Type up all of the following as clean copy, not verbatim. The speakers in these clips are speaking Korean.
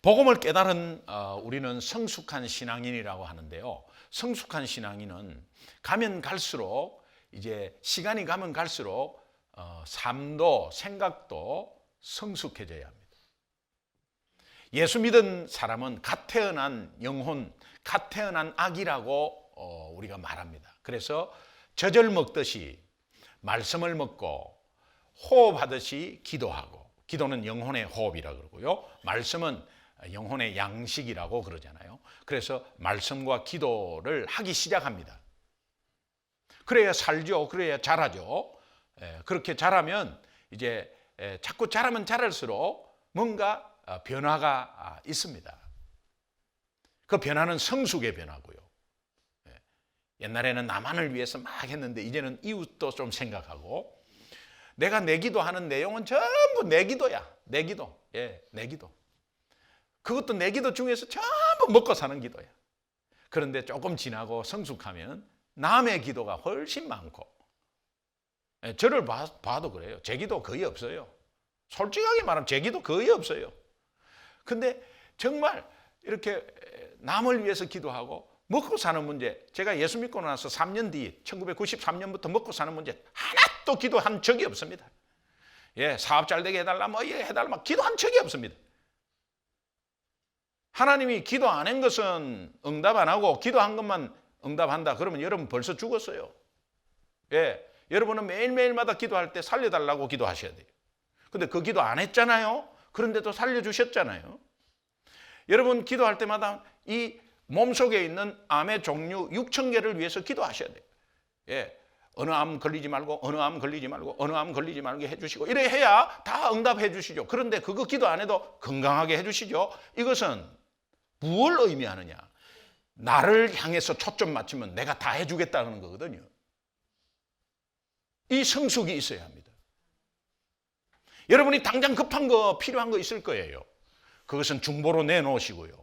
복음을 깨달은 우리는 성숙한 신앙인이라고 하는데요. 성숙한 신앙인은 가면 갈수록 이제 시간이 가면 갈수록 삶도 생각도 성숙해져야 합니다. 예수 믿은 사람은 갓 태어난 영혼, 갓 태어난 아기라고 우리가 말합니다. 그래서 젖을 먹듯이 말씀을 먹고 호흡하듯이 기도하고, 기도는 영혼의 호흡이라고 그러고요, 말씀은 영혼의 양식이라고 그러잖아요. 그래서 말씀과 기도를 하기 시작합니다. 그래야 살죠. 그래야 자라죠. 그렇게 자라면 이제 자꾸 자라면 자랄수록 뭔가 변화가 있습니다. 그 변화는 성숙의 변화고요. 옛날에는 나만을 위해서 막 했는데 이제는 이웃도 좀 생각하고, 내가 내 기도하는 내용은 전부 내 기도야. 내 기도. 내 기도. 그것도 내 기도 중에서 전부 먹고 사는 기도야. 그런데 조금 지나고 성숙하면 남의 기도가 훨씬 많고, 저를 봐도 그래요. 제 기도 거의 없어요. 솔직하게 말하면 제 기도 거의 없어요. 근데 정말 이렇게 남을 위해서 기도하고 먹고 사는 문제, 제가 예수 믿고 나서 3년 뒤 1993년부터 먹고 사는 문제 하나도 기도한 적이 없습니다. 사업 잘 되게 해달라, 뭐 해달라, 막 기도한 적이 없습니다. 하나님이 기도 안 한 것은 응답 안 하고 기도한 것만 응답한다 그러면 여러분 벌써 죽었어요. 여러분은 매일매일마다 기도할 때 살려달라고 기도하셔야 돼요. 근데 그 기도 안 했잖아요. 그런데도 살려주셨잖아요. 여러분 기도할 때마다 이 몸속에 있는 암의 종류 6,000개를 위해서 기도하셔야 돼요. 어느 암 걸리지 말고, 어느 암 걸리지 말고, 어느 암 걸리지 말게 해주시고, 이래 해야 다 응답해 주시죠. 그런데 그거 기도 안 해도 건강하게 해주시죠. 이것은 무엇을 의미하느냐? 나를 향해서 초점 맞추면 내가 다 해주겠다는 거거든요. 이 성숙이 있어야 합니다. 여러분이 당장 급한 거, 필요한 거 있을 거예요. 그것은 중보로 내놓으시고요.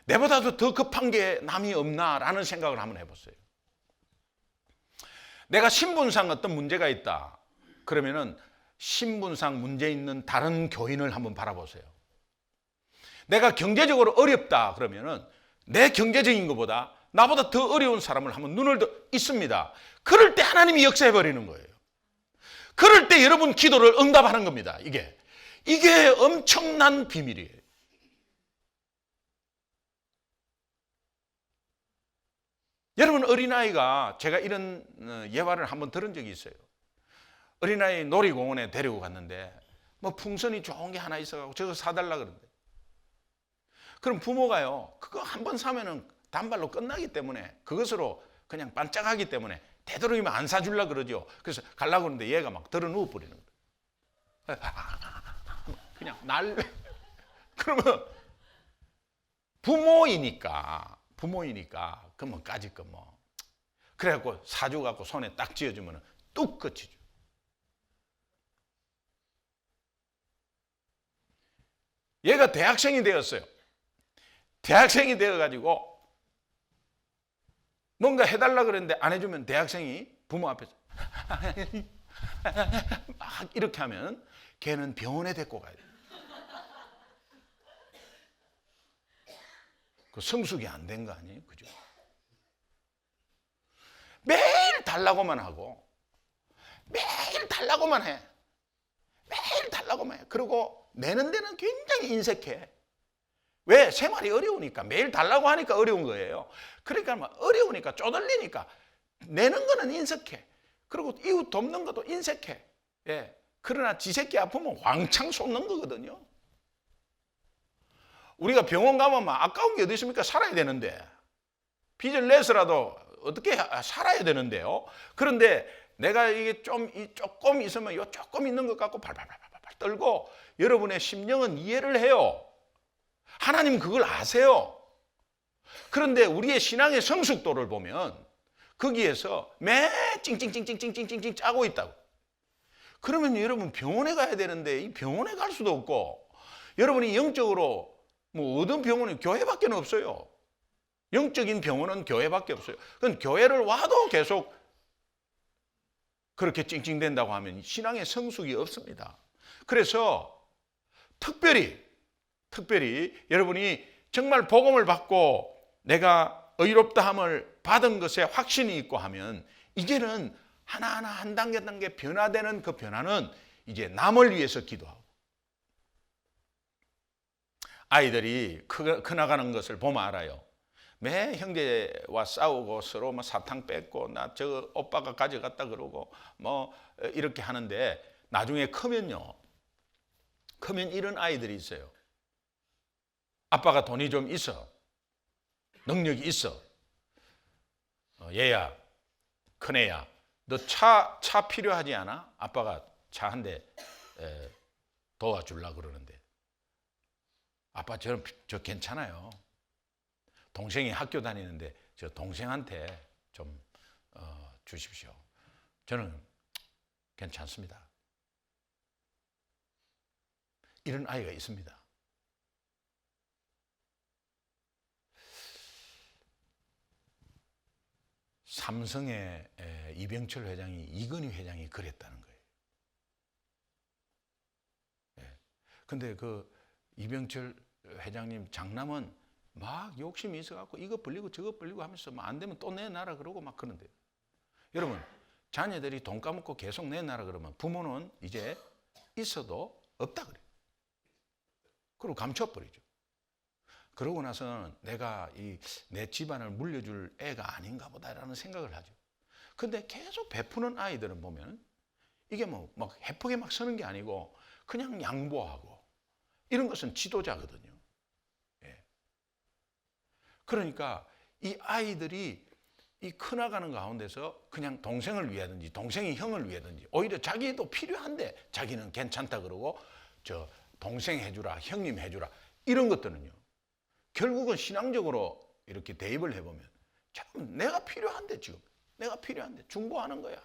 내보다도 더 급한 게 남이 없나라는 생각을 한번 해보세요. 내가 신분상 어떤 문제가 있다 그러면은 신분상 문제 있는 다른 교인을 한번 바라보세요. 내가 경제적으로 어렵다 그러면은 내 경제적인 것보다 나보다 더 어려운 사람을 한번 눈을 더 있습니다. 그럴 때 하나님이 역사해 버리는 거예요. 그럴 때 여러분 기도를 응답하는 겁니다. 이게 엄청난 비밀이에요. 여러분 어린아이가, 제가 이런 예화를 한번 들은 적이 있어요. 어린아이 놀이공원에 데리고 갔는데 뭐 풍선이 좋은 게 하나 있어가지고 저거 사달라 그러는데, 그럼 부모가요 그거 한번 사면은 단발로 끝나기 때문에 그것으로 그냥 반짝하기 때문에 되도록이면 안 사주려고 그러죠. 그래서 가려고 그러는데 얘가 막 들어 누워 버리는 거예요. 그냥 그러면 부모이니까 그러면 까짓 거 뭐 그래갖고 사줘갖고 손에 딱 쥐어주면 뚝 끝이죠. 얘가 대학생이 되었어요. 대학생이 되어가지고 뭔가 해달라 그랬는데 안 해주면 대학생이 부모 앞에서 막 이렇게 하면 걔는 병원에 데리고 가야 돼요. 그 성숙이 안 된 거 아니에요? 그죠? 매일 달라고만 하고 매일 달라고만 해. 매일 달라고만 해. 그리고 내는 데는 굉장히 인색해. 왜? 생활이 어려우니까. 매일 달라고 하니까 어려운 거예요. 그러니까 막 어려우니까, 쪼들리니까 내는 거는 인색해. 그리고 이웃 돕는 것도 인색해. 그러나 지 새끼 아프면 왕창 쏟는 거거든요. 우리가 병원 가면 막 아까운 게 어디 있습니까? 살아야 되는데. 빚을 내서라도 어떻게 살아야 되는데요. 그런데 내가 이게 조금 있으면 요 조금 있는 것 갖고 발발발발 떨고, 여러분의 심령은 이해를 해요. 하나님 그걸 아세요. 그런데 우리의 신앙의 성숙도를 보면 거기에서 매 찡찡찡찡찡찡찡 짜고 있다고. 그러면 여러분 병원에 가야 되는데 이 병원에 갈 수도 없고, 여러분이 영적으로 뭐 어떤 병원은 교회밖에 없어요. 영적인 병원은 교회밖에 없어요. 그건 교회를 와도 계속 그렇게 찡찡댄다고 하면 신앙의 성숙이 없습니다. 그래서 특별히 특별히 여러분이 정말 복음을 받고 내가 의롭다함을 받은 것에 확신이 있고 하면 이제는 하나하나 한 단계 한 단계 변화되는 그 변화는 이제 남을 위해서 기도하고, 아이들이 커나가는 것을 보면 알아요. 매 형제와 싸우고 서로 뭐 사탕 뺏고 나 저 오빠가 가져갔다 그러고 뭐 이렇게 하는데 나중에 크면 이런 아이들이 있어요. 아빠가 돈이 좀 있어, 능력이 있어. 얘야, 큰애야, 너 차 필요하지 않아? 아빠가 차 한 대 도와주려고 그러는데, 아빠 저 괜찮아요. 동생이 학교 다니는데 저 동생한테 좀 주십시오. 저는 괜찮습니다. 이런 아이가 있습니다. 삼성의 이병철 회장이, 이건희 회장이 그랬다는 거예요. 근데 그 이병철 회장님 장남은 막 욕심이 있어갖고 이거 벌리고 저거 벌리고 하면서 안 되면 또 내놔라 그러고 막 그런데요. 여러분, 자녀들이 돈 까먹고 계속 내놔라 그러면 부모는 이제 있어도 없다 그래요. 그리고 감춰버리죠. 그러고 나서는 내가 내 집안을 물려줄 애가 아닌가 보다라는 생각을 하죠. 근데 계속 베푸는 아이들은 보면 이게 뭐 막 해프게 막 서는 게 아니고 그냥 양보하고 이런 것은 지도자거든요. 예. 그러니까 이 아이들이 이 커나가는 가운데서 그냥 동생을 위하든지 동생이 형을 위하든지 오히려 자기도 필요한데 자기는 괜찮다 그러고 저 동생 해주라, 형님 해주라, 이런 것들은요, 결국은 신앙적으로 이렇게 대입을 해보면 참 내가 필요한데, 지금 내가 필요한데 중보하는 거야.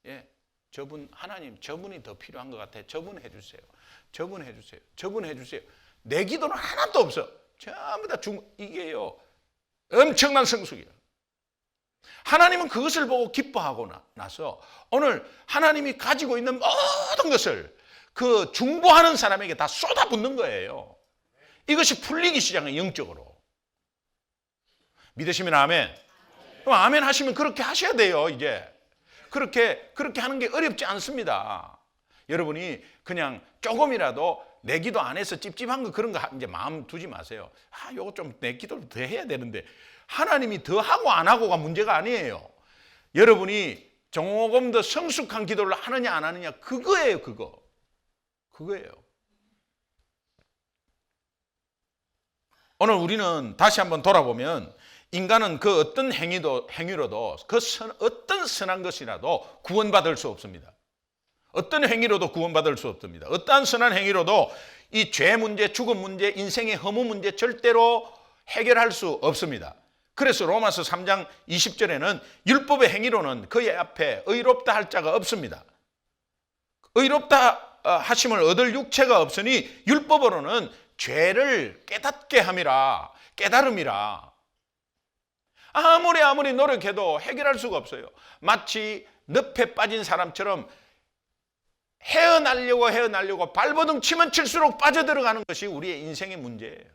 예, 저분 하나님, 저분이 더 필요한 것 같아. 저분 해주세요. 저분 해주세요. 저분 해주세요. 내 기도는 하나도 없어. 전부 다 이게요, 엄청난 성숙이야. 하나님은 그것을 보고 기뻐하고 나서 오늘 하나님이 가지고 있는 모든 것을 그 중보하는 사람에게 다 쏟아붓는 거예요. 이것이 풀리기 시작해요, 영적으로. 믿으시면 아멘. 그럼 아멘 하시면 그렇게 하셔야 돼요. 이제 그렇게 하는 게 어렵지 않습니다. 여러분이 그냥 조금이라도 내 기도 안 해서 찝찝한 거 그런 거 이제 마음 두지 마세요. 요거 좀 내 기도를 더 해야 되는데, 하나님이 더 하고 안 하고가 문제가 아니에요. 여러분이 조금 더 성숙한 기도를 하느냐 안 하느냐, 그거예요. 그거예요. 오늘 우리는 다시 한번 돌아보면 인간은 그 어떤 행위로도 어떤 선한 것이라도 구원받을 수 없습니다. 어떤 행위로도 구원받을 수 없습니다. 어떠한 선한 행위로도 이 죄 문제, 죽음 문제, 인생의 허무 문제 절대로 해결할 수 없습니다. 그래서 로마서 3장 20절에는 율법의 행위로는 그의 앞에 의롭다 할 자가 없습니다. 의롭다 하심을 얻을 육체가 없으니 율법으로는 죄를 깨닫게 함이라, 깨달음이라. 아무리 노력해도 해결할 수가 없어요. 마치 늪에 빠진 사람처럼 헤어나려고 발버둥 치면 칠수록 빠져들어가는 것이 우리의 인생의 문제예요.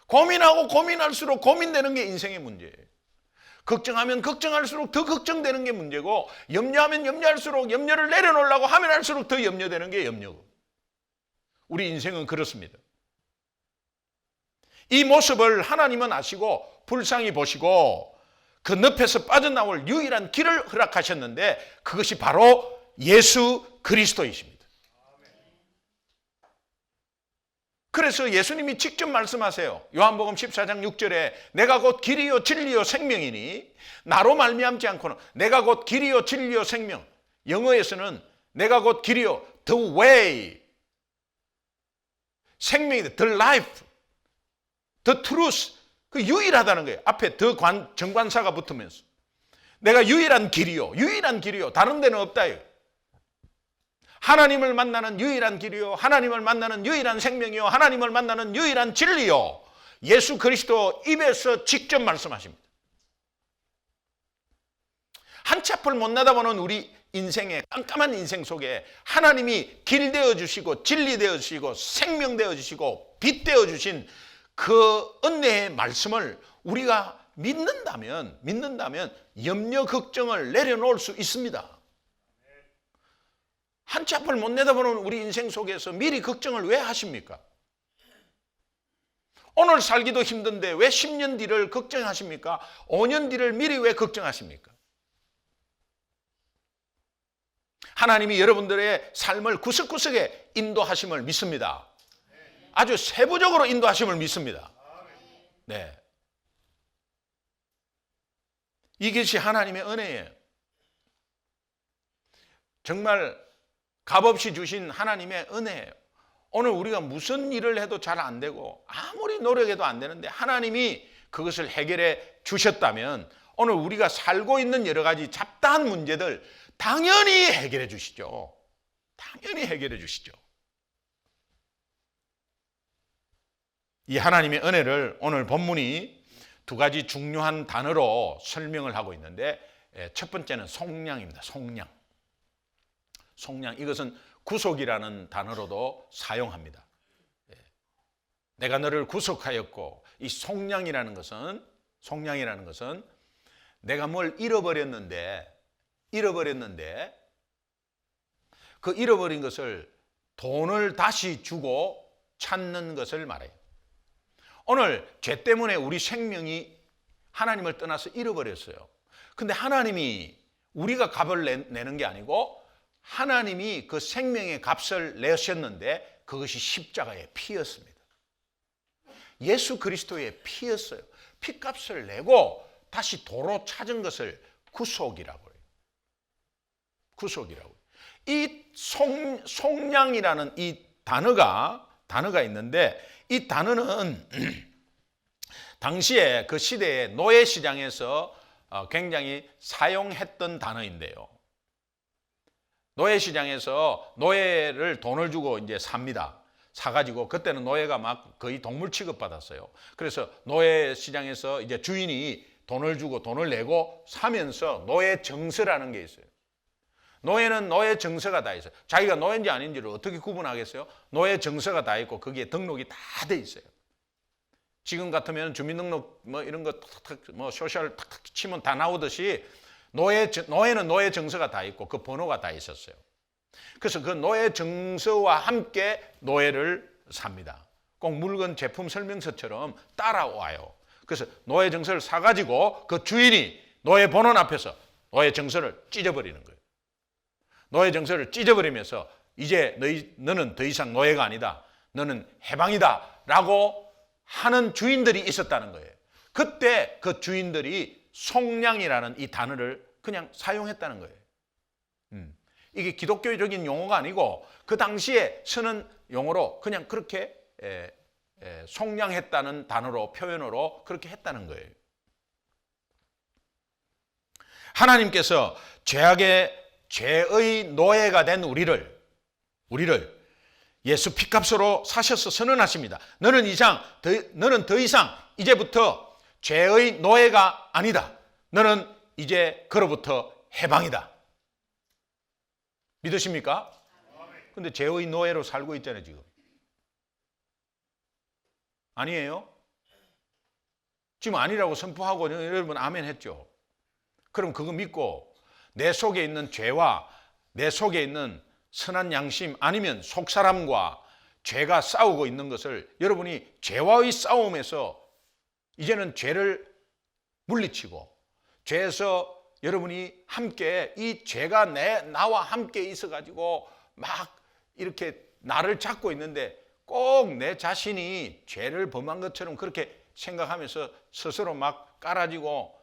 고민할수록 고민되는 게 인생의 문제예요. 걱정하면 걱정할수록 더 걱정되는 게 문제고, 염려하면 염려할수록 염려를 내려놓으려고 하면 할수록 더 염려되는 게 염려고. 우리 인생은 그렇습니다. 이 모습을 하나님은 아시고 불쌍히 보시고 그 늪에서 빠져나올 유일한 길을 허락하셨는데 그것이 바로 예수 그리스도이십니다. 그래서 예수님이 직접 말씀하세요. 요한복음 14장 6절에 내가 곧 길이요 진리요 생명이니 나로 말미암지 않고는, 내가 곧 길이요 진리요 생명, 영어에서는 내가 곧 길이요 the way, 생명이다, the life, the truth, 그 유일하다는 거예요. 앞에 the 정관사가 붙으면서 내가 유일한 길이요, 다른 데는 없다요. 하나님을 만나는 유일한 길이요, 하나님을 만나는 유일한 생명이요, 하나님을 만나는 유일한 진리요, 예수 그리스도 입에서 직접 말씀하십니다. 한치 앞을 못 내다보는 우리 인생의 깜깜한 인생 속에 하나님이 길 되어주시고 진리 되어주시고 생명 되어주시고 빗대어 주신 그 은혜의 말씀을 우리가 믿는다면 염려 걱정을 내려놓을 수 있습니다. 한 치 앞을 못 내다보는 우리 인생 속에서 미리 걱정을 왜 하십니까? 오늘 살기도 힘든데 왜 10년 뒤를 걱정하십니까? 5년 뒤를 미리 왜 걱정하십니까? 하나님이 여러분들의 삶을 구석구석에 인도하심을 믿습니다. 아주 세부적으로 인도하심을 믿습니다. 네. 이것이 하나님의 은혜예요. 정말 값없이 주신 하나님의 은혜예요. 오늘 우리가 무슨 일을 해도 잘 안 되고 아무리 노력해도 안 되는데 하나님이 그것을 해결해 주셨다면 오늘 우리가 살고 있는 여러 가지 잡다한 문제들 당연히 해결해 주시죠. 당연히 해결해 주시죠. 이 하나님의 은혜를 오늘 본문이 두 가지 중요한 단어로 설명을 하고 있는데 첫 번째는 속량입니다. 속량. 속량, 이것은 구속이라는 단어로도 사용합니다. 내가 너를 구속하였고, 이 속량이라는 것은 내가 뭘 잃어버렸는데 그 잃어버린 것을 돈을 다시 주고 찾는 것을 말해요. 오늘 죄 때문에 우리 생명이 하나님을 떠나서 잃어버렸어요. 근데 하나님이 우리가 값을 내는 게 아니고 하나님이 그 생명의 값을 내셨는데 그것이 십자가의 피였습니다. 예수 그리스도의 피였어요. 피값을 내고 다시 도로 찾은 것을 구속이라고 해요. 구속이라고. 이 속량이라는 이 단어가 있는데 이 단어는 당시에 그 시대에 노예 시장에서 굉장히 사용했던 단어인데요. 노예 시장에서 노예를 돈을 주고 이제 삽니다. 사가지고 그때는 노예가 막 거의 동물 취급받았어요. 그래서 노예 시장에서 이제 주인이 돈을 주고 돈을 내고 사면서 노예 정서라는 게 있어요. 노예는 노예 정서가 다 있어요. 자기가 노예인지 아닌지를 어떻게 구분하겠어요? 노예 정서가 다 있고 거기에 등록이 다 돼 있어요. 지금 같으면 주민등록 뭐 이런 거 탁탁 뭐 소셜 탁탁 치면 다 나오듯이 노예는 노예 정서가 다 있고 그 번호가 다 있었어요. 그래서 그 노예 정서와 함께 노예를 삽니다. 꼭 물건 제품 설명서처럼 따라와요. 그래서 노예 정서를 사가지고 그 주인이 노예 번호 앞에서 노예 정서를 찢어버리는 거예요. 노예 정서를 찢어버리면서 이제 너는 더 이상 노예가 아니다. 너는 해방이다. 라고 하는 주인들이 있었다는 거예요. 그때 그 주인들이 속량이라는 이 단어를 그냥 사용했다는 거예요. 이게 기독교적인 용어가 아니고 그 당시에 쓰는 용어로 그냥 그렇게 속량했다는 단어로 표현으로 그렇게 했다는 거예요. 하나님께서 죄의 노예가 된 우리를 예수 피값으로 사셔서 선언하십니다. 너는 더 이상 이제부터 죄의 노예가 아니다. 너는 이제 그로부터 해방이다. 믿으십니까? 근데 죄의 노예로 살고 있잖아요, 지금. 아니에요? 지금 아니라고 선포하고 여러분 아멘 했죠? 그럼 그거 믿고 내 속에 있는 죄와 내 속에 있는 선한 양심 아니면 속사람과 죄가 싸우고 있는 것을 여러분이 죄와의 싸움에서 이제는 죄를 물리치고 죄에서 여러분이 함께 이 죄가 나와 함께 있어가지고 막 이렇게 나를 잡고 있는데 꼭 내 자신이 죄를 범한 것처럼 그렇게 생각하면서 스스로 막 깔아지고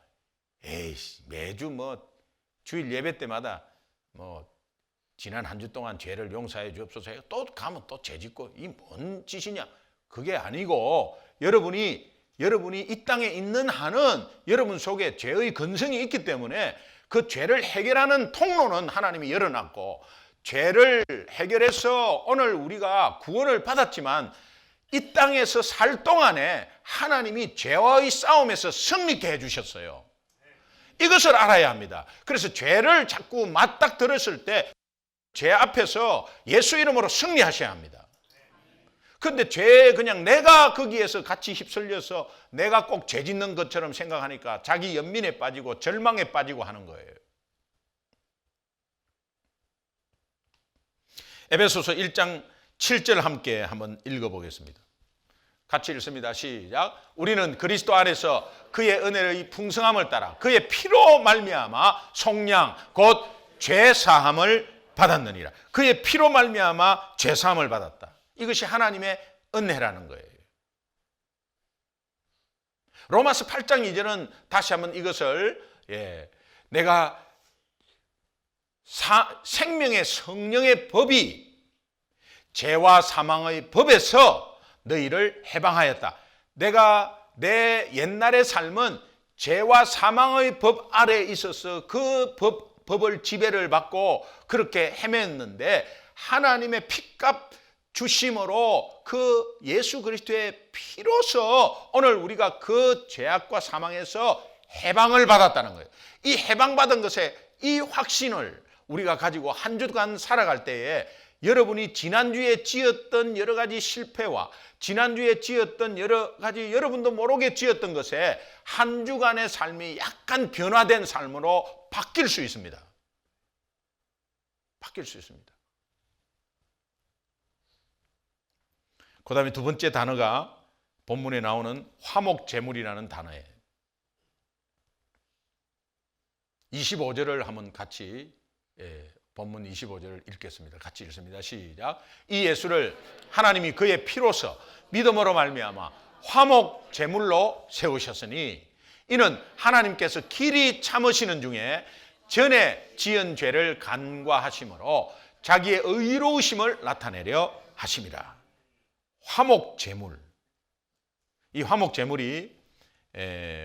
에이씨 매주 뭐 주일 예배 때마다 뭐 지난 한 주 동안 죄를 용서해 주옵소서 해서 또 가면 또 죄 짓고 이 뭔 짓이냐. 그게 아니고 여러분이 이 땅에 있는 한은 여러분 속에 죄의 근성이 있기 때문에 그 죄를 해결하는 통로는 하나님이 열어놨고 죄를 해결해서 오늘 우리가 구원을 받았지만 이 땅에서 살 동안에 하나님이 죄와의 싸움에서 승리케 해주셨어요. 이것을 알아야 합니다. 그래서 죄를 자꾸 맞닥뜨렸을 때 죄 앞에서 예수 이름으로 승리하셔야 합니다. 근데 죄에 그냥 내가 거기에서 같이 휩쓸려서 내가 꼭 죄 짓는 것처럼 생각하니까 자기 연민에 빠지고 절망에 빠지고 하는 거예요. 에베소서 1장 7절 함께 한번 읽어보겠습니다. 같이 읽습니다. 시작. 우리는 그리스도 안에서 그의 은혜의 풍성함을 따라 그의 피로 말미암아 속량 곧 죄사함을 받았느니라. 그의 피로 말미암아 죄사함을 받았다. 이것이 하나님의 은혜라는 거예요. 로마서 8장 2절은 다시 한번 이것을 내가 생명의 성령의 법이 죄와 사망의 법에서 너희를 해방하였다. 내가 내 옛날의 삶은 죄와 사망의 법 아래에 있어서 그 법을 지배를 받고 그렇게 헤맸는데 하나님의 피값 주심으로 그 예수 그리스도의 피로서 오늘 우리가 그 죄악과 사망에서 해방을 받았다는 거예요. 이 해방받은 것에 이 확신을 우리가 가지고 한 주간 살아갈 때에 여러분이 지난주에 지었던 여러 가지 실패와 지난주에 지었던 여러 가지 여러분도 모르게 지었던 것에 한 주간의 삶이 약간 변화된 삶으로 바뀔 수 있습니다. 바뀔 수 있습니다. 그 다음에 두 번째 단어가 본문에 나오는 화목제물이라는 단어예요. 25절을 한번 같이 본문 25절을 읽겠습니다. 같이 읽습니다. 시작. 이 예수를 하나님이 그의 피로서 믿음으로 말미암아 화목제물로 세우셨으니 이는 하나님께서 길이 참으시는 중에 전에 지은 죄를 간과하심으로 자기의 의로우심을 나타내려 하심이라. 화목제물. 이 화목제물이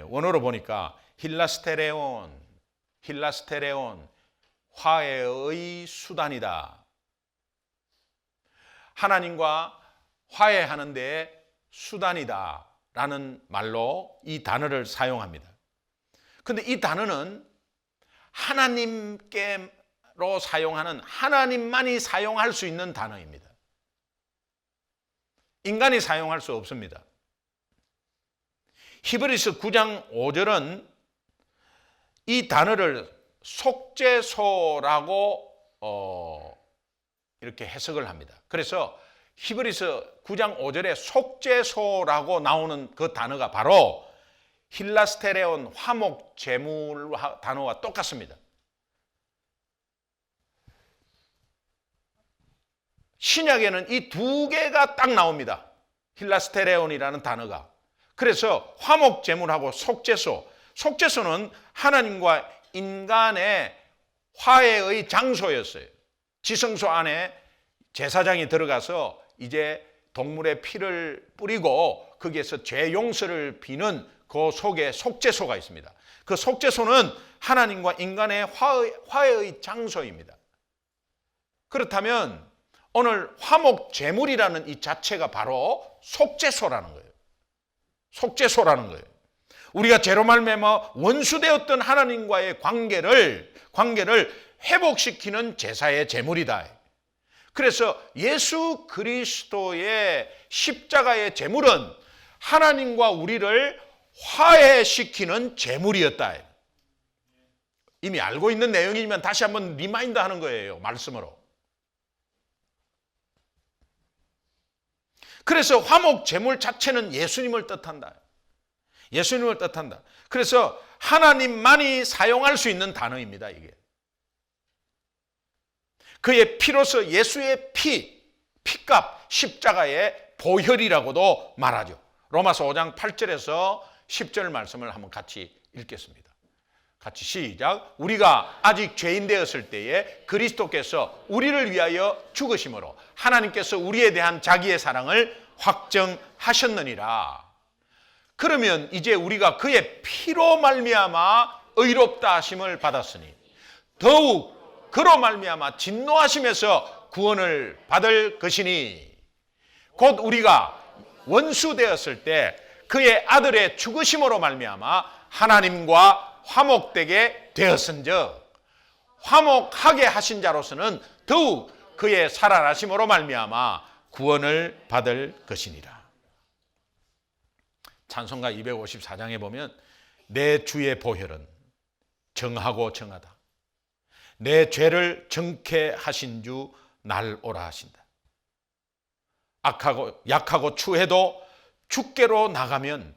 원어로 보니까 힐라스테레온, 화해의 수단이다. 하나님과 화해하는 데 수단이다 라는 말로 이 단어를 사용합니다. 그런데 이 단어는 하나님께로 사용하는 하나님만이 사용할 수 있는 단어입니다. 인간이 사용할 수 없습니다. 히브리서 9장 5절은 이 단어를 속죄소라고 이렇게 해석을 합니다. 그래서 히브리서 9장 5절에 속죄소라고 나오는 그 단어가 바로 힐라스테레온 화목제물 단어와 똑같습니다. 신약에는 이 두 개가 딱 나옵니다. 힐라스테레온이라는 단어가. 그래서 화목제물하고 속죄소. 속죄소는 하나님과 인간의 화해의 장소였어요. 지성소 안에 제사장이 들어가서 이제 동물의 피를 뿌리고 거기에서 죄 용서를 비는 그 속에 속죄소가 있습니다. 그 속죄소는 하나님과 인간의 화해의 장소입니다. 그렇다면 오늘 화목제물이라는 이 자체가 바로 속죄소라는 거예요. 속죄소라는 거예요. 우리가 죄로 말미암아 원수되었던 하나님과의 관계를 회복시키는 제사의 제물이다. 그래서 예수 그리스도의 십자가의 제물은 하나님과 우리를 화해시키는 제물이었다. 이미 알고 있는 내용이지만 다시 한번 리마인드 하는 거예요. 말씀으로. 그래서 화목제물 자체는 예수님을 뜻한다. 예수님을 뜻한다. 그래서 하나님만이 사용할 수 있는 단어입니다. 이게. 그의 피로서 예수의 피값, 십자가의 보혈이라고도 말하죠. 로마서 5장 8절에서 10절 말씀을 한번 같이 읽겠습니다. 같이 시작. 우리가 아직 죄인 되었을 때에 그리스도께서 우리를 위하여 죽으심으로 하나님께서 우리에 대한 자기의 사랑을 확정하셨느니라. 그러면 이제 우리가 그의 피로 말미암아 의롭다 하심을 받았으니 더욱 그로 말미암아 진노하심에서 구원을 받을 것이니 곧 우리가 원수 되었을 때 그의 아들의 죽으심으로 말미암아 하나님과 화목되게 되었은즉 화목하게 하신 자로서는 더욱 그의 살아나심으로 말미암아 구원을 받을 것이니라. 찬송가 254장에 보면 내 주의 보혈은 정하고 정하다. 내 죄를 정케 하신 주 날 오라 하신다. 악하고 약하고 추해도 주께로 나가면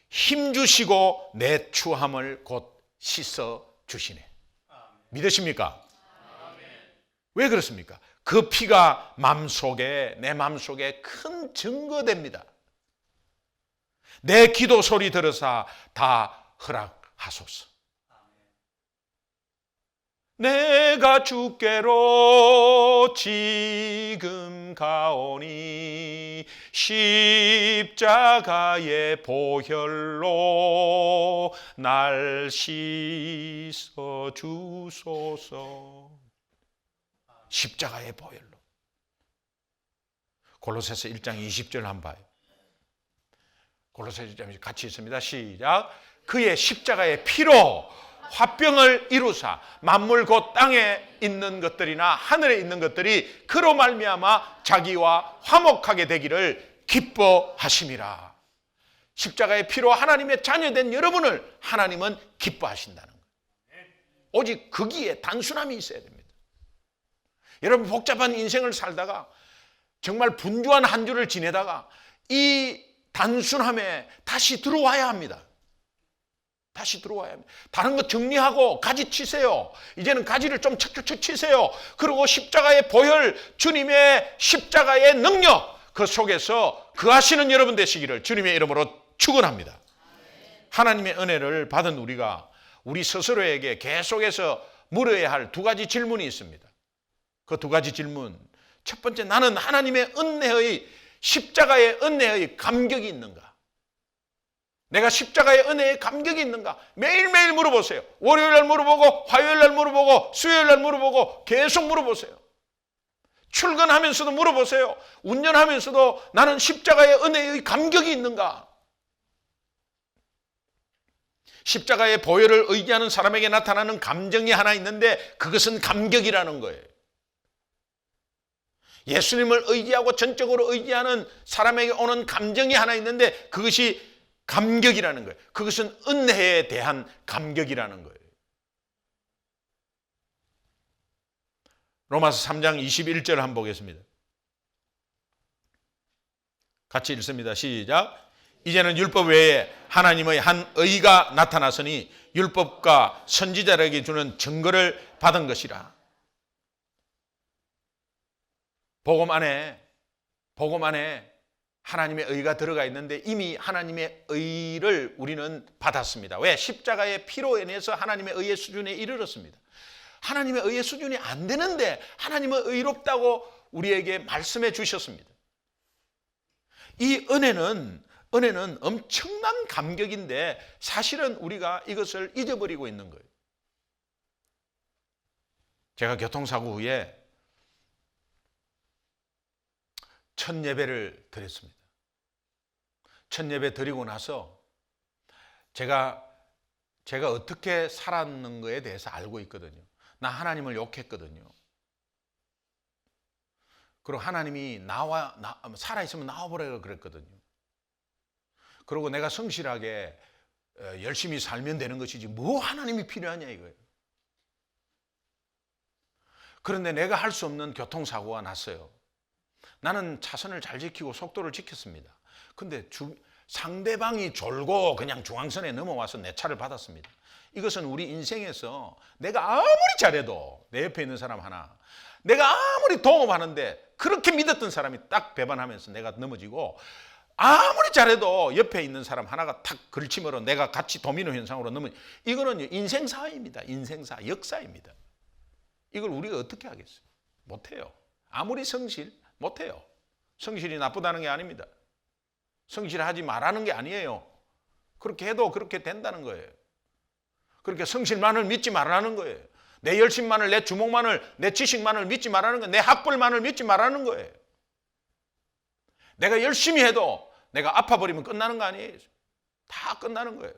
힘주시고 내 추함을 곧 씻어 주시네. 믿으십니까? 왜 그렇습니까? 그 피가 내 마음속에 큰 증거됩니다. 내 기도 소리 들으사 다 허락하소서. 내가 주께로 지금 가오니 십자가의 보혈로 날 씻어 주소서. 십자가의 보혈로. 골로새서 1장 20절 한번 봐요. 골로새서 1장 같이 있습니다. 시작. 그의 십자가의 피로 화병을 이루사 만물 곧 땅에 있는 것들이나 하늘에 있는 것들이 그로 말미암아 자기와 화목하게 되기를 기뻐하심이라. 십자가의 피로 하나님의 자녀된 여러분을 하나님은 기뻐하신다는 거예요. 오직 거기에 단순함이 있어야 됩니다. 여러분 복잡한 인생을 살다가 정말 분주한 한 주를 지내다가 이 단순함에 다시 들어와야 합니다. 다시 들어와야 합니다. 다른 거 정리하고 가지 치세요. 이제는 가지를 좀 척척척 치세요. 그리고 십자가의 보혈, 주님의 십자가의 능력, 그 속에서 거하시는 여러분 되시기를 주님의 이름으로 축원합니다. 하나님의 은혜를 받은 우리가 우리 스스로에게 계속해서 물어야 할 두 가지 질문이 있습니다. 그 두 가지 질문. 첫 번째, 나는 하나님의 은혜의 십자가의 은혜의 감격이 있는가? 내가 십자가의 은혜에 감격이 있는가? 매일매일 물어보세요. 월요일날 물어보고 화요일날 물어보고 수요일날 물어보고 계속 물어보세요. 출근하면서도 물어보세요. 운전하면서도 나는 십자가의 은혜의 감격이 있는가? 십자가의 보혈을 의지하는 사람에게 나타나는 감정이 하나 있는데 그것은 감격이라는 거예요. 예수님을 의지하고 전적으로 의지하는 사람에게 오는 감정이 하나 있는데 그것이 감격이라는 거예요. 그것은 은혜에 대한 감격이라는 거예요. 로마서 3장 21절 한번 보겠습니다. 같이 읽습니다. 시작. 이제는 율법 외에 하나님의 한 의가 나타났으니 율법과 선지자에게 주는 증거를 받은 것이라. 복음 안에 하나님의 의가 들어가 있는데 이미 하나님의 의를 우리는 받았습니다. 왜? 십자가의 피로 인해서 하나님의 의의 수준에 이르렀습니다. 하나님의 의의 수준이 안 되는데 하나님은 의롭다고 우리에게 말씀해 주셨습니다. 이 은혜는 엄청난 감격인데 사실은 우리가 이것을 잊어버리고 있는 거예요. 제가 교통사고 후에 첫 예배를 드렸습니다. 첫 예배 드리고 나서 제가 어떻게 살았는 거에 대해서 알고 있거든요. 나 하나님을 욕했거든요. 그리고 하나님이 살아있으면 나와보라고 그랬거든요. 그리고 내가 성실하게 열심히 살면 되는 것이지 뭐 하나님이 필요하냐 이거예요. 그런데 내가 할 수 없는 교통사고가 났어요. 나는 차선을 잘 지키고 속도를 지켰습니다. 근데 상대방이 졸고 그냥 중앙선에 넘어와서 내 차를 받았습니다. 이것은 우리 인생에서 내가 아무리 잘해도 내 옆에 있는 사람 하나, 내가 아무리 동업하는데 그렇게 믿었던 사람이 딱 배반하면서 내가 넘어지고, 아무리 잘해도 옆에 있는 사람 하나가 탁 걸침으로 내가 같이 도미노 현상으로 이거는 인생사입니다. 인생사, 역사입니다. 이걸 우리가 어떻게 하겠어요? 못해요. 아무리 못해요. 성실이 나쁘다는 게 아닙니다. 성실하지 말라는 게 아니에요. 그렇게 해도 그렇게 된다는 거예요. 그렇게 성실만을 믿지 말라는 거예요. 내 열심만을, 내 주목만을, 내 지식만을 믿지 말라는 거예요. 내 학벌만을 믿지 말라는 거예요. 내가 열심히 해도 내가 아파버리면 끝나는 거 아니에요. 다 끝나는 거예요.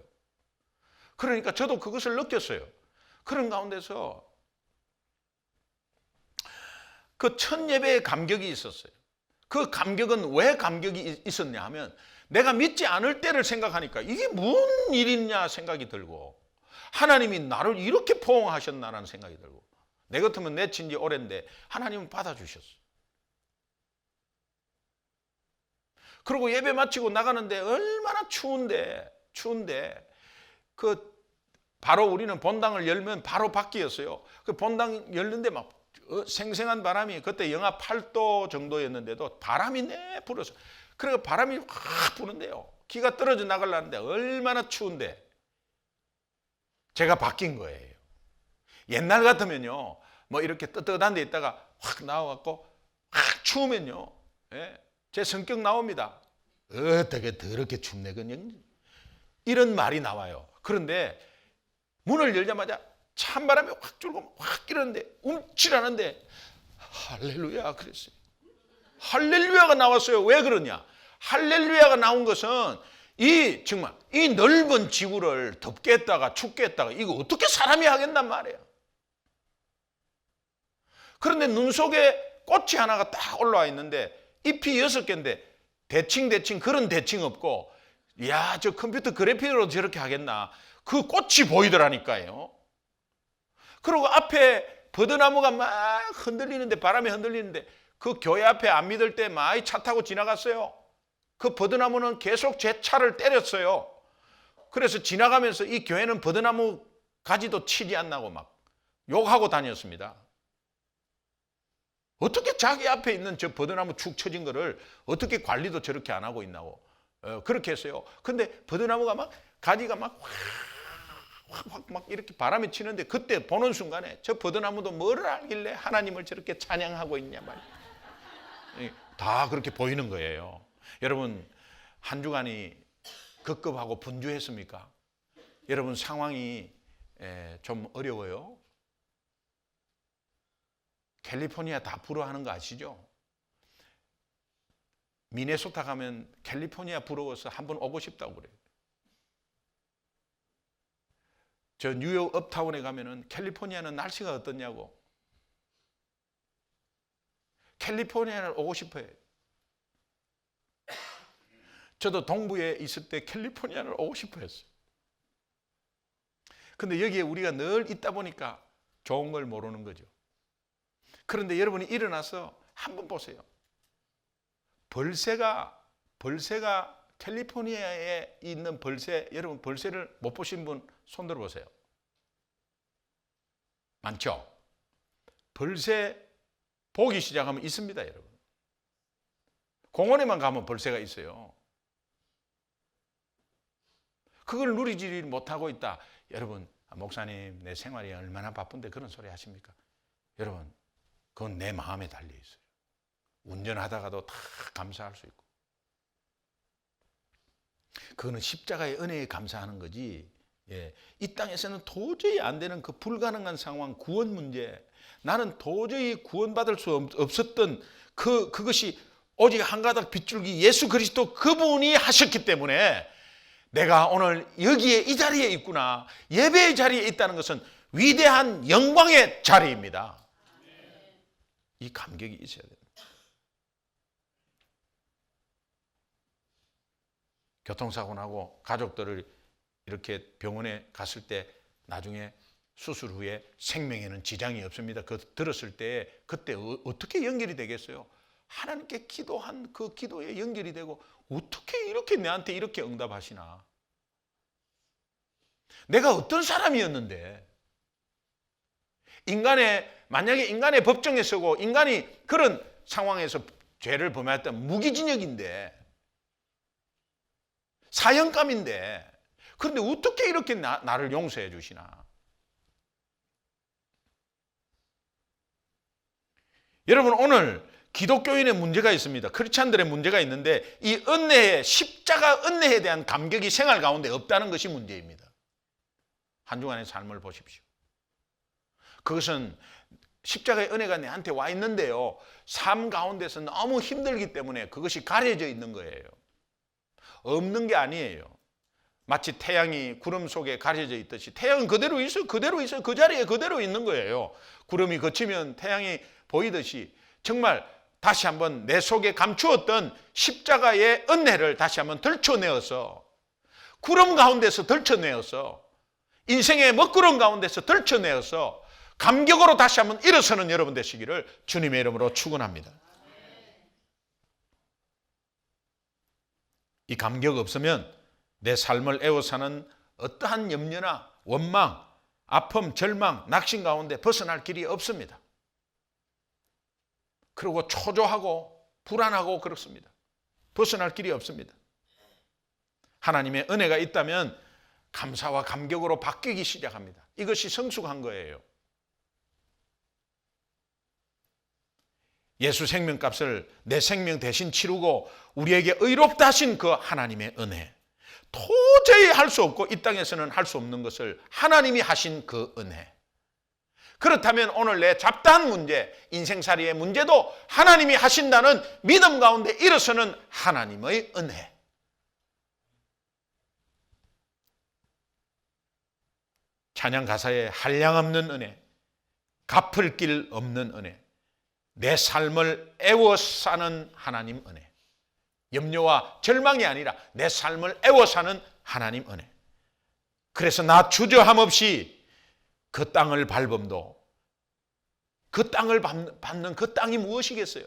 그러니까 저도 그것을 느꼈어요. 그런 가운데서 그 첫 예배의 감격이 있었어요. 그 감격은 왜 감격이 있었냐 하면 내가 믿지 않을 때를 생각하니까 이게 무슨 일이냐 생각이 들고 하나님이 나를 이렇게 포옹하셨나라는 생각이 들고 내 같으면 내친 지 오랜데 하나님은 받아주셨어. 그리고 예배 마치고 나가는데 얼마나 추운데 그 바로 우리는 본당을 열면 바로 밖이었어요. 그 본당 열는데 막 생생한 바람이 그때 영하 8도 정도였는데도 바람이 불어서 그래서 바람이 확 부는데요. 기가 떨어져 나가려는데 얼마나 추운데 제가 바뀐 거예요. 옛날 같으면요 뭐 이렇게 뜨뜻한 데 있다가 확 나와갖고 확 추우면요 제 성격 나옵니다. 어떻게 더럽게 춥네 그냥 이런 말이 나와요. 그런데 문을 열자마자 찬바람이 확 줄고 확 이러는데 움찔하는데 할렐루야 그랬어요. 할렐루야가 나왔어요. 왜 그러냐? 할렐루야가 나온 것은 정말 이 넓은 지구를 덥게 했다가 춥게 했다가 이거 어떻게 사람이 하겠단 말이에요. 그런데 눈 속에 꽃이 하나가 딱 올라와 있는데 잎이 6개인데 대칭 그런 대칭 없고 야, 저 컴퓨터 그래픽으로 저렇게 하겠나. 그 꽃이 보이더라니까요. 그리고 앞에 버드나무가 막 흔들리는데 바람에 흔들리는데 그 교회 앞에 안 믿을 때 많이 차 타고 지나갔어요. 그 버드나무는 계속 제 차를 때렸어요. 그래서 지나가면서 이 교회는 버드나무 가지도 칠이 안 나고 막 욕하고 다녔습니다. 어떻게 자기 앞에 있는 저 버드나무 축 처진 거를 어떻게 관리도 저렇게 안 하고 있나고 그렇게 했어요. 근데 버드나무가 막 가지가 막 이렇게 바람이 치는데 그때 보는 순간에 저 버드나무도 뭐를 알길래 하나님을 저렇게 찬양하고 있냐 말이에요. 다 그렇게 보이는 거예요. 여러분 한 주간이 급급하고 분주했습니까? 여러분 상황이 좀 어려워요. 캘리포니아 다 불어하는 거 아시죠? 미네소타 가면 캘리포니아 부러워서 한번 오고 싶다고 그래요. 저 뉴욕 업타운에 가면은 캘리포니아는 날씨가 어떻냐고. 캘리포니아를 오고 싶어요. 저도 동부에 있을 때 캘리포니아를 오고 싶어 했어요. 근데 여기에 우리가 늘 있다 보니까 좋은 걸 모르는 거죠. 그런데 여러분이 일어나서 한번 보세요. 벌새가 캘리포니아에 있는 벌새, 여러분 벌새를 못 보신 분 손 들어보세요. 많죠? 벌새 보기 시작하면 있습니다, 여러분. 공원에만 가면 벌새가 있어요. 그걸 누리지 못하고 있다. 여러분, 목사님 내 생활이 얼마나 바쁜데 그런 소리 하십니까? 여러분, 그건 내 마음에 달려 있어요. 운전하다가도 다 감사할 수 있고. 그거는 십자가의 은혜에 감사하는 거지. 이 땅에서는 도저히 안 되는 그 불가능한 상황, 구원 문제. 나는 도저히 구원받을 수 없었던 그것이 오직 한 가닥 빗줄기 예수 그리스도 그분이 하셨기 때문에 내가 오늘 여기에 이 자리에 있구나. 예배의 자리에 있다는 것은 위대한 영광의 자리입니다. 이 감격이 있어야 됩니다. 교통사고 나고 가족들을 이렇게 병원에 갔을 때 나중에 수술 후에 생명에는 지장이 없습니다. 그 들었을 때 그때 어떻게 연결이 되겠어요? 하나님께 기도한 그 기도에 연결이 되고 어떻게 이렇게 내한테 이렇게 응답하시나? 내가 어떤 사람이었는데 만약에 인간의 법정에 서고 인간이 그런 상황에서 죄를 범했다면 무기징역인데 사형감인데 그런데 어떻게 이렇게 나를 용서해 주시나? 여러분 오늘 기독교인의 문제가 있습니다. 크리스찬들의 문제가 있는데 이 은혜의 십자가 은혜에 대한 감격이 생활 가운데 없다는 것이 문제입니다. 한 주간의 삶을 보십시오. 그것은 십자가의 은혜가 내한테 와 있는데요. 삶 가운데서 너무 힘들기 때문에 그것이 가려져 있는 거예요. 없는 게 아니에요. 마치 태양이 구름 속에 가려져 있듯이 태양은 그대로 있어요. 그 자리에 그대로 있는 거예요. 구름이 걷히면 태양이 보이듯이 정말 다시 한번 내 속에 감추었던 십자가의 은혜를 다시 한번 들춰내어서, 구름 가운데서 들춰내어서, 인생의 먹구름 가운데서 들춰내어서 감격으로 다시 한번 일어서는 여러분 되시기를 주님의 이름으로 축원합니다. 이 감격 없으면 내 삶을 애워사는 어떠한 염려나 원망, 아픔, 절망, 낙심 가운데 벗어날 길이 없습니다. 그리고 초조하고 불안하고 그렇습니다. 벗어날 길이 없습니다. 하나님의 은혜가 있다면 감사와 감격으로 바뀌기 시작합니다. 이것이 성숙한 거예요. 예수 생명값을 내 생명 대신 치르고 우리에게 의롭다 하신 그 하나님의 은혜, 도저히 할 수 없고 이 땅에서는 할 수 없는 것을 하나님이 하신 그 은혜, 그렇다면 오늘 내 잡다한 문제, 인생살이의 문제도 하나님이 하신다는 믿음 가운데 일어서는 하나님의 은혜. 찬양 가사에 한량없는 은혜, 갚을 길 없는 은혜, 내 삶을 애워사는 하나님 은혜, 염려와 절망이 아니라 내 삶을 애워사는 하나님 은혜. 그래서 나 주저함 없이 그 땅을 밟음도, 그 땅을 밟는 그 땅이 무엇이겠어요?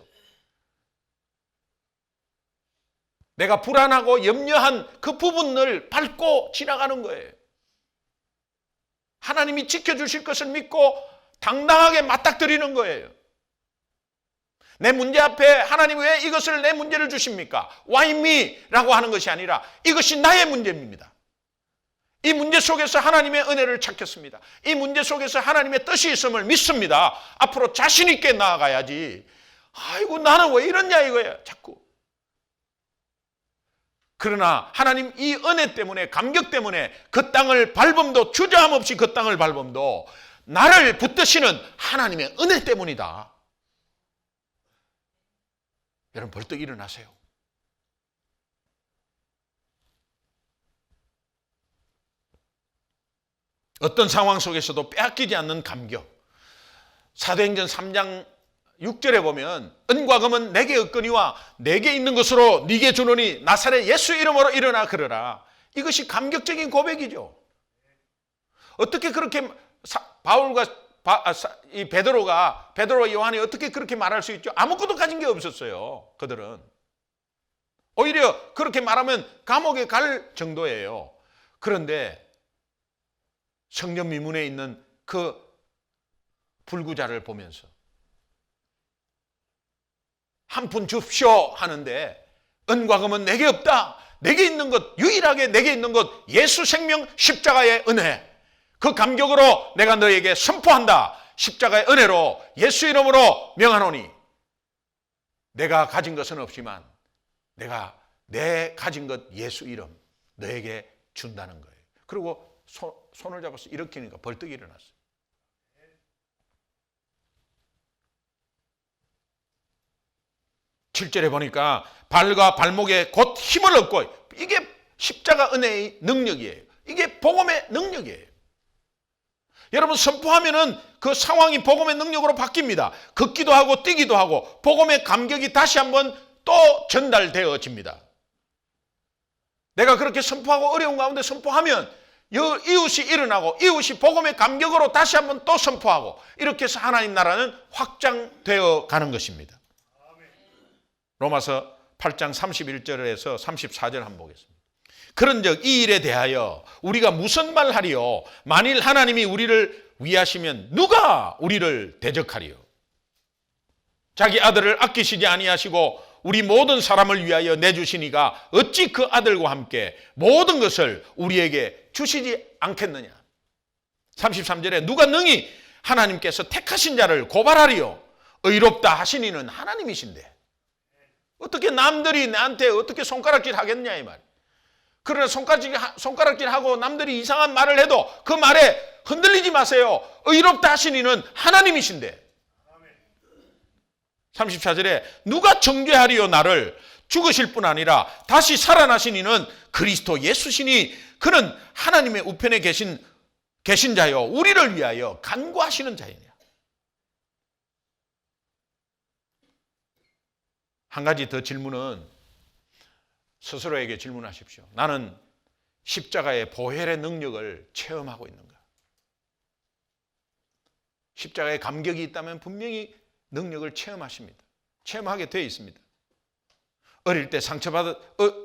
내가 불안하고 염려한 그 부분을 밟고 지나가는 거예요. 하나님이 지켜주실 것을 믿고 당당하게 맞닥뜨리는 거예요. 내 문제 앞에 하나님 왜 이것을 내 문제를 주십니까? Why me? 라고 하는 것이 아니라 이것이 나의 문제입니다. 이 문제 속에서 하나님의 은혜를 찾겠습니다. 이 문제 속에서 하나님의 뜻이 있음을 믿습니다. 앞으로 자신 있게 나아가야지. 아이고 나는 왜 이러냐 이거야 자꾸. 그러나 하나님 이 은혜 때문에, 감격 때문에 그 땅을 밟음도, 주저함 없이 그 땅을 밟음도 나를 붙드시는 하나님의 은혜 때문이다. 여러분 벌떡 일어나세요. 어떤 상황 속에서도 빼앗기지 않는 감격. 사도행전 3장 6절에 보면 은과 금은 내게 없거니와 내게 있는 것으로 네게 주노니 나사렛 예수 이름으로 일어나 그러라. 이것이 감격적인 고백이죠. 어떻게 그렇게 베드로와 요한이 어떻게 그렇게 말할 수 있죠? 아무것도 가진 게 없었어요. 그들은 오히려 그렇게 말하면 감옥에 갈 정도예요. 그런데 성전 미문에 있는 그 불구자를 보면서 한 푼 줍쇼 하는데 은과 금은 내게 없다. 내게 있는 것, 유일하게 내게 있는 것, 예수 생명 십자가의 은혜. 그 감격으로 내가 너에게 선포한다. 십자가의 은혜로 예수 이름으로 명하노니 내가 가진 것은 없지만 내가 내 가진 것 예수 이름 너에게 준다는 거예요. 그리고 손을 잡아서 일으키니까 벌떡 일어났어요. 칠절에 보니까 발과 발목에 곧 힘을 얻고, 이게 십자가 은혜의 능력이에요. 이게 복음의 능력이에요. 여러분 선포하면은 그 상황이 복음의 능력으로 바뀝니다. 걷기도 하고 뛰기도 하고 복음의 감격이 다시 한번 또 전달되어집니다. 내가 그렇게 선포하고 어려운 가운데 선포하면 이웃이 일어나고 이웃이 복음의 감격으로 다시 한번 또 선포하고 이렇게 해서 하나님 나라는 확장되어 가는 것입니다. 로마서 8장 31절에서 34절 한번 보겠습니다. 그런즉 이 일에 대하여 우리가 무슨 말하리요? 만일 하나님이 우리를 위하시면 누가 우리를 대적하리요? 자기 아들을 아끼시지 아니하시고 우리 모든 사람을 위하여 내주시니가 어찌 그 아들과 함께 모든 것을 우리에게 주시지 않겠느냐? 33절에 누가 능히 하나님께서 택하신 자를 고발하리요? 의롭다 하신 이는 하나님이신데 어떻게 남들이 나한테 어떻게 손가락질 하겠냐 이 말. 그러나 손가락질하고 남들이 이상한 말을 해도 그 말에 흔들리지 마세요. 의롭다 하신 이는 하나님이신데. 34절에 누가 정죄하리요 나를? 죽으실 뿐 아니라 다시 살아나신 이는 그리스도 예수시니 그는 하나님의 우편에 계신 자요 우리를 위하여 간구하시는 자이냐. 한 가지 더 질문은 스스로에게 질문하십시오. 나는 십자가의 보혈의 능력을 체험하고 있는가? 십자가의 감격이 있다면 분명히 능력을 체험하십니다. 체험하게 되어 있습니다. 어릴 때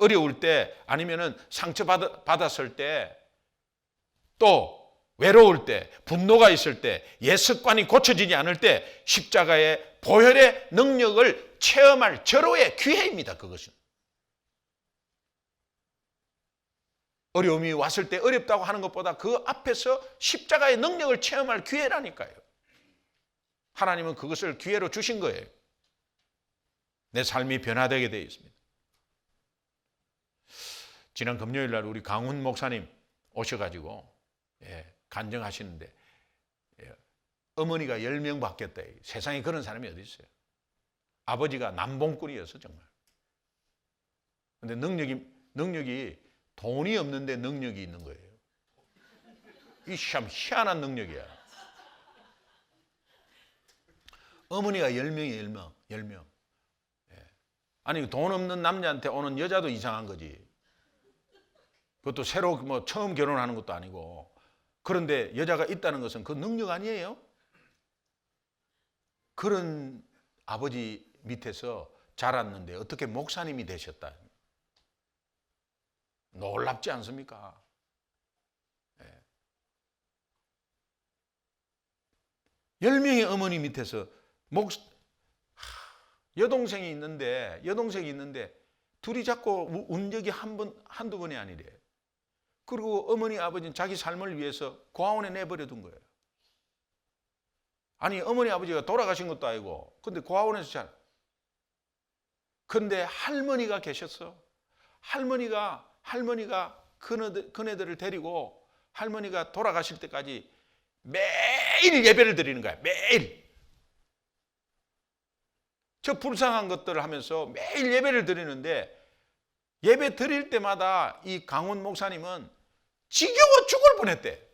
어려울 때 아니면은 상처받았을 때 또 외로울 때 분노가 있을 때 옛 습관이 고쳐지지 않을 때 십자가의 보혈의 능력을 체험할 절호의 기회입니다. 그것은. 어려움이 왔을 때 어렵다고 하는 것보다 그 앞에서 십자가의 능력을 체험할 기회라니까요. 하나님은 그것을 기회로 주신 거예요. 내 삶이 변화되게 되어 있습니다. 지난 금요일 날 우리 강훈 목사님 오셔가지고 간증하시는데 어머니가 10명 바뀌었다. 세상에 그런 사람이 어디 있어요? 아버지가 남봉꾼이어서 정말. 근데 능력이 돈이 없는데 능력이 있는 거예요. 이 참 희한한 능력이야. 어머니가 10명이에요. 10명. 아니 돈 없는 남자한테 오는 여자도 이상한 거지. 그것도 새로 처음 결혼하는 것도 아니고. 그런데 여자가 있다는 것은 그 능력 아니에요? 그런 아버지 밑에서 자랐는데 어떻게 목사님이 되셨다. 놀랍지 않습니까? 예. 10명의 어머니 밑에서 여동생이 있는데 둘이 자꾸 운 적이 한두 번이 아니래. 그리고 어머니 아버지는 자기 삶을 위해서 고아원에 내버려 둔 거예요. 아니 어머니 아버지가 돌아가신 것도 아니고 근데 고아원에서 근데 할머니가 계셨어. 할머니가 그네들을 데리고 할머니가 돌아가실 때까지 매일 예배를 드리는 거야. 매일. 저 불쌍한 것들을 하면서 매일 예배를 드리는데 예배 드릴 때마다 이 강훈 목사님은 지겨워 죽을 뻔했대.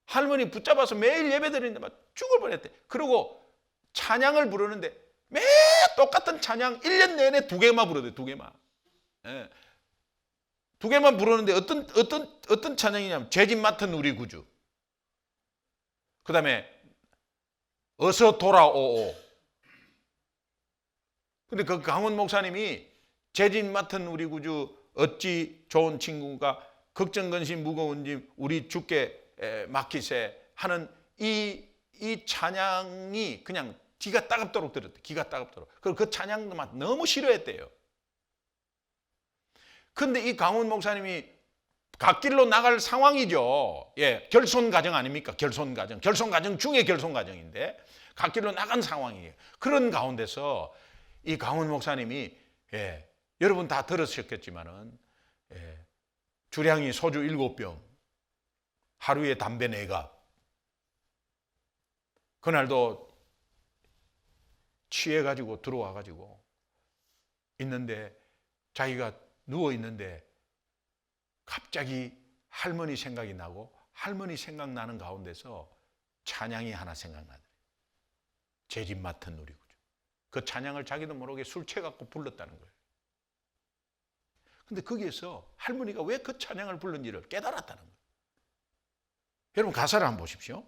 할머니 붙잡아서 매일 예배 드리는데 막 죽을 뻔했대. 그리고 찬양을 부르는데 매일 똑같은 찬양 1년 내내 2개만 부르대. 2개만. 예. 2개만 부르는데 어떤 찬양이냐면 죄짓 맡은 우리 구주. 그 다음에 어서 돌아오오. 근데 그 강원 목사님이 죄짓 맡은 우리 구주 어찌 좋은 친구가 걱정 근심 무거운 짐 우리 주께 맡기세 하는 이 찬양이 그냥 기가 따갑도록 들었대. 기가 따갑도록. 그리고 그 찬양도 막 너무 싫어했대요. 근데 이 강훈 목사님이 갓길로 나갈 상황이죠. 예, 결손 가정 아닙니까? 결손 가정 중에 결손 가정인데 갓길로 나간 상황이에요. 그런 가운데서 이 강훈 목사님이 여러분 다 들으셨겠지만은 주량이 소주 7병, 하루에 담배 4갑. 그날도 취해가지고 들어와가지고 있는데 자기가 누워 있는데 갑자기 할머니 생각이 나고 할머니 생각나는 가운데서 찬양이 하나 생각나더래요. 죄짓 맡은 우리 구주. 그 찬양을 자기도 모르게 술 취해갖고 불렀다는 거예요. 근데 거기에서 할머니가 왜 그 찬양을 불렀는지를 깨달았다는 거예요. 여러분 가사를 한번 보십시오.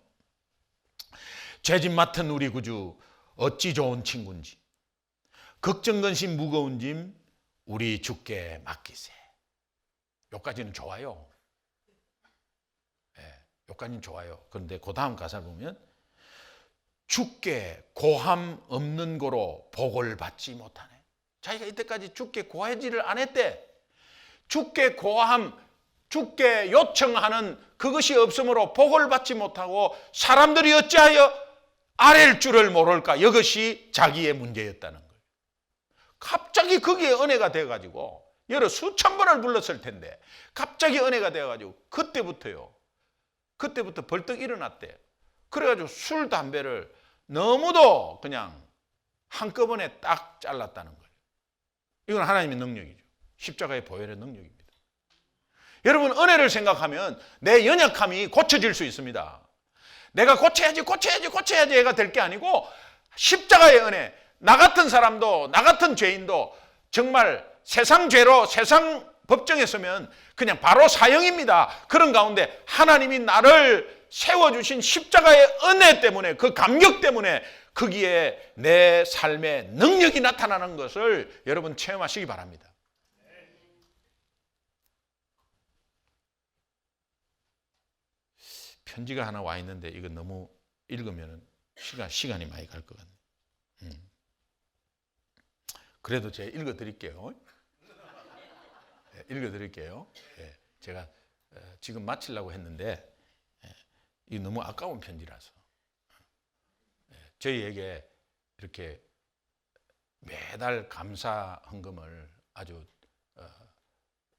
죄짓 맡은 우리 구주 어찌 좋은 친구인지 걱정 근심 무거운 짐 우리 주께 맡기세. 여기까지는 좋아요. 여기까지는 좋아요. 그런데 그 다음 가사를 보면 주께 고함 없는 고로 복을 받지 못하네. 자기가 이때까지 주께 고하지를 안 했대. 주께 고함, 주께 요청하는 그것이 없으므로 복을 받지 못하고 사람들이 어찌하여 아랠 줄을 모를까. 이것이 자기의 문제였다는 거예요. 갑자기 거기에 은혜가 되어가지고 여러 수천 번을 불렀을 텐데 갑자기 은혜가 되어가지고 그때부터 벌떡 일어났대. 그래가지고 술, 담배를 너무도 그냥 한꺼번에 딱 잘랐다는 거예요. 이건 하나님의 능력이죠. 십자가의 보혈의 능력입니다. 여러분 은혜를 생각하면 내 연약함이 고쳐질 수 있습니다. 내가 고쳐야지 해가 될 게 아니고 십자가의 은혜, 나 같은 사람도, 나 같은 죄인도 정말 세상 죄로 세상 법정에 서면 그냥 바로 사형입니다. 그런 가운데 하나님이 나를 세워주신 십자가의 은혜 때문에, 그 감격 때문에 거기에 내 삶의 능력이 나타나는 것을 여러분 체험하시기 바랍니다. 편지가 하나 와 있는데 이거 너무 읽으면 시간이 많이 갈 것 같네요. 그래도 제가 읽어드릴게요. 읽어드릴게요. 제가 지금 마치려고 했는데 이거 너무 아까운 편지라서 저희에게 이렇게 매달 감사 헌금을 아주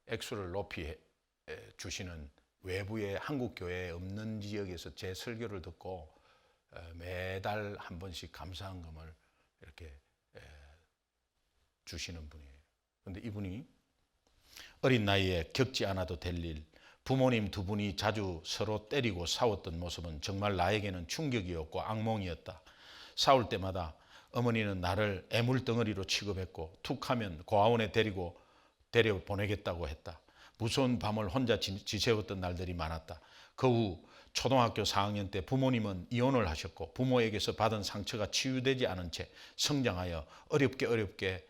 액수를 높이 주시는 외부의 한국 교회에 없는 지역에서 제 설교를 듣고 매달 한 번씩 감사 헌금을 이렇게 주시는 분이에요. 그런데 이분이 어린 나이에 겪지 않아도 될 일, 부모님 두 분이 자주 서로 때리고 싸웠던 모습은 정말 나에게는 충격이었고 악몽이었다. 싸울 때마다 어머니는 나를 애물덩어리로 취급했고 툭하면 고아원에 데려 보내겠다고 했다. 무서운 밤을 혼자 지새웠던 날들이 많았다. 그 후 초등학교 4학년 때 부모님은 이혼을 하셨고 부모에게서 받은 상처가 치유되지 않은 채 성장하여 어렵게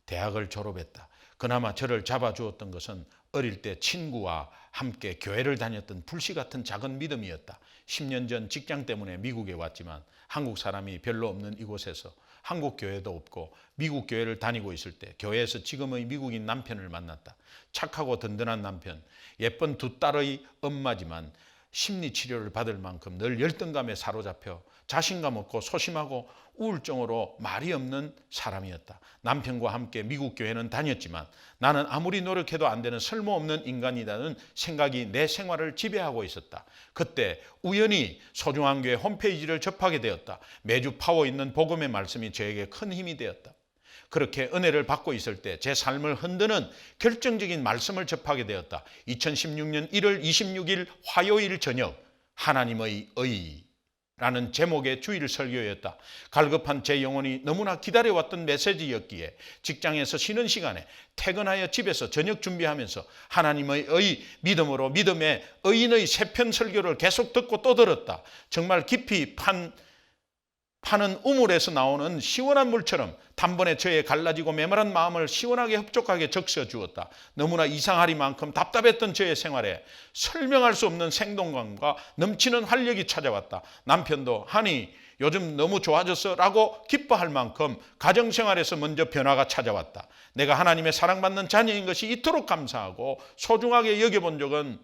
대학을 졸업했다. 그나마 저를 잡아주었던 것은 어릴 때 친구와 함께 교회를 다녔던 불씨 같은 작은 믿음이었다. 10년 전 직장 때문에 미국에 왔지만 한국 사람이 별로 없는 이곳에서 한국 교회도 없고 미국 교회를 다니고 있을 때 교회에서 지금의 미국인 남편을 만났다. 착하고 든든한 남편, 예쁜 두 딸의 엄마지만 심리치료를 받을 만큼 늘 열등감에 사로잡혀 자신감 없고 소심하고 우울증으로 말이 없는 사람이었다. 남편과 함께 미국 교회는 다녔지만 나는 아무리 노력해도 안 되는 쓸모없는 인간이라는 생각이 내 생활을 지배하고 있었다. 그때 우연히 소중한 교회 홈페이지를 접하게 되었다. 매주 파워 있는 복음의 말씀이 저에게 큰 힘이 되었다. 그렇게 은혜를 받고 있을 때 제 삶을 흔드는 결정적인 말씀을 접하게 되었다. 2016년 1월 26일 화요일 저녁, 하나님의 의라는 제목의 주일 설교였다. 갈급한 제 영혼이 너무나 기다려왔던 메시지였기에 직장에서 쉬는 시간에 퇴근하여 집에서 저녁 준비하면서 하나님의 믿음으로 믿음의 의인의 세 편 설교를 계속 듣고 또 들었다. 정말 깊이 파는 우물에서 나오는 시원한 물처럼 단번에 저의 갈라지고 메마른 마음을 시원하게 흡족하게 적셔 주었다. 너무나 이상하리만큼 답답했던 저의 생활에 설명할 수 없는 생동감과 넘치는 활력이 찾아왔다. 남편도 하니 요즘 너무 좋아졌어 라고 기뻐할 만큼 가정생활에서 먼저 변화가 찾아왔다. 내가 하나님의 사랑받는 자녀인 것이 이토록 감사하고 소중하게 여겨본 적은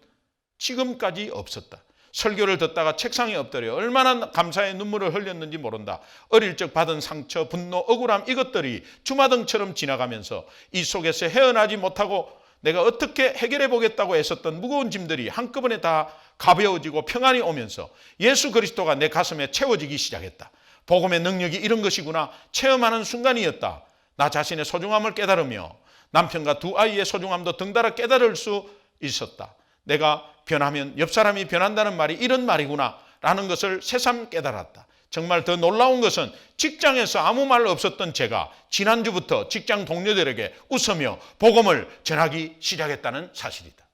지금까지 없었다. 설교를 듣다가 책상에 엎드려 얼마나 감사의 눈물을 흘렸는지 모른다. 어릴 적 받은 상처, 분노, 억울함 이것들이 주마등처럼 지나가면서 이 속에서 헤어나지 못하고 내가 어떻게 해결해 보겠다고 애썼던 무거운 짐들이 한꺼번에 다 가벼워지고 평안이 오면서 예수 그리스도가 내 가슴에 채워지기 시작했다. 복음의 능력이 이런 것이구나 체험하는 순간이었다. 나 자신의 소중함을 깨달으며 남편과 두 아이의 소중함도 덩달아 깨달을 수 있었다. 내가 변하면 옆 사람이 변한다는 말이 이런 말이구나 라는 것을 새삼 깨달았다. 정말 더 놀라운 것은 직장에서 아무 말 없었던 제가 지난주부터 직장 동료들에게 웃으며 복음을 전하기 시작했다는 사실이다.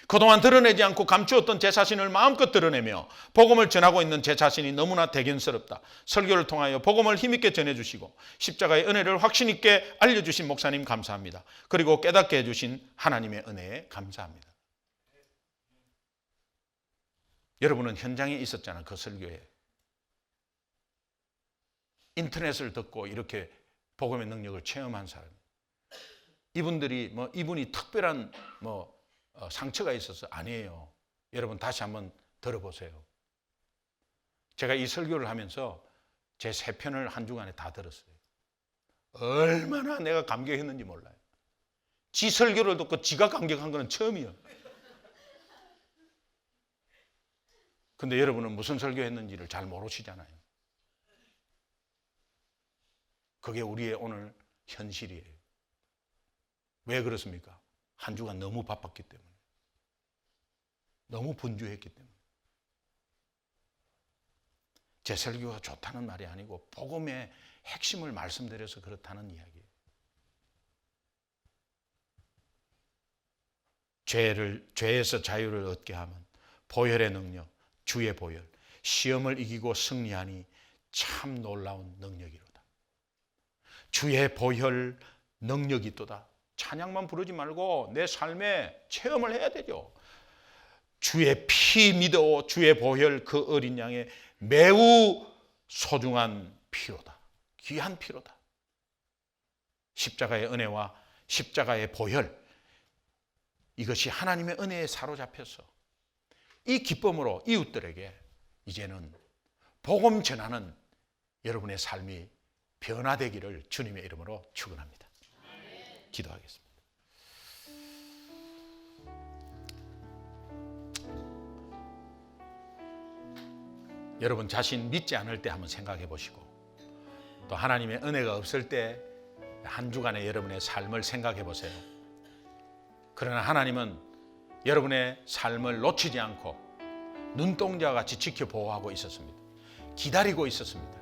그동안 드러내지 않고 감추었던 제 자신을 마음껏 드러내며 복음을 전하고 있는 제 자신이 너무나 대견스럽다. 설교를 통하여 복음을 힘있게 전해주시고 십자가의 은혜를 확신 있게 알려주신 목사님 감사합니다. 그리고 깨닫게 해주신 하나님의 은혜에 감사합니다. 여러분은 현장에 있었잖아요. 그 설교에. 인터넷을 듣고 이렇게 복음의 능력을 체험한 사람. 이분들이 이분이 특별한 상처가 있어서 아니에요. 여러분 다시 한번 들어보세요. 제가 이 설교를 하면서 제 세 편을 한 주간에 다 들었어요. 얼마나 내가 감격했는지 몰라요. 지 설교를 듣고 지가 감격한 건 처음이에요. 근데 여러분은 무슨 설교했는지를 잘 모르시잖아요. 그게 우리의 오늘 현실이에요. 왜 그렇습니까? 한 주간 너무 바빴기 때문에. 너무 분주했기 때문에. 제 설교가 좋다는 말이 아니고 복음의 핵심을 말씀드려서 그렇다는 이야기예요. 죄에서 자유를 얻게 하면 보혈의 능력, 주의 보혈, 시험을 이기고 승리하니 참 놀라운 능력이로다. 주의 보혈 능력이 있도다. 찬양만 부르지 말고 내 삶에 체험을 해야 되죠. 주의 피 믿어 주의 보혈 그 어린 양의 매우 소중한 피로다. 귀한 피로다. 십자가의 은혜와 십자가의 보혈, 이것이 하나님의 은혜에 사로잡혀서 이 기쁨으로 이웃들에게 이제는 복음 전하는 여러분의 삶이 변화되기를 주님의 이름으로 축원합니다. 기도하겠습니다. 여러분 자신 믿지 않을 때 한번 생각해 보시고, 또 하나님의 은혜가 없을 때 한 주간의 여러분의 삶을 생각해 보세요. 그러나 하나님은 여러분의 삶을 놓치지 않고 눈동자와 같이 지켜보호하고 있었습니다. 기다리고 있었습니다.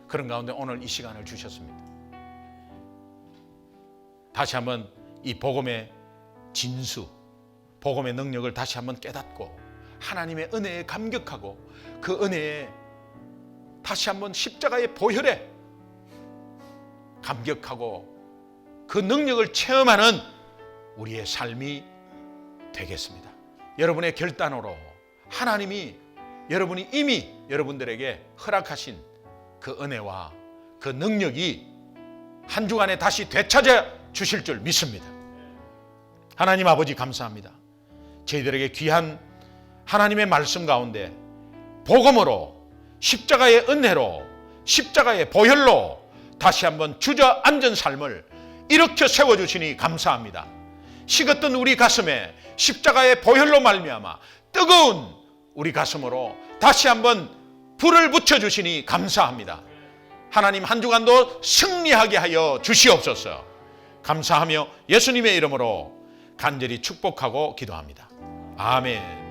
그런 가운데 오늘 이 시간을 주셨습니다. 다시 한번 이 복음의 진수, 복음의 능력을 다시 한번 깨닫고 하나님의 은혜에 감격하고 그 은혜에 다시 한번 십자가의 보혈에 감격하고 그 능력을 체험하는 우리의 삶이 되겠습니다. 여러분의 결단으로 하나님이 여러분이 이미 여러분들에게 허락하신 그 은혜와 그 능력이 한 주간에 다시 되찾아 주실 줄 믿습니다. 하나님 아버지 감사합니다. 저희들에게 귀한 하나님의 말씀 가운데 복음으로 십자가의 은혜로 십자가의 보혈로 다시 한번 주저앉은 삶을 일으켜 세워주시니 감사합니다. 식었던 우리 가슴에 십자가의 보혈로 말미암아 뜨거운 우리 가슴으로 다시 한번 불을 붙여주시니 감사합니다. 하나님 한 주간도 승리하게 하여 주시옵소서. 감사하며 예수님의 이름으로 간절히 축복하고 기도합니다. 아멘.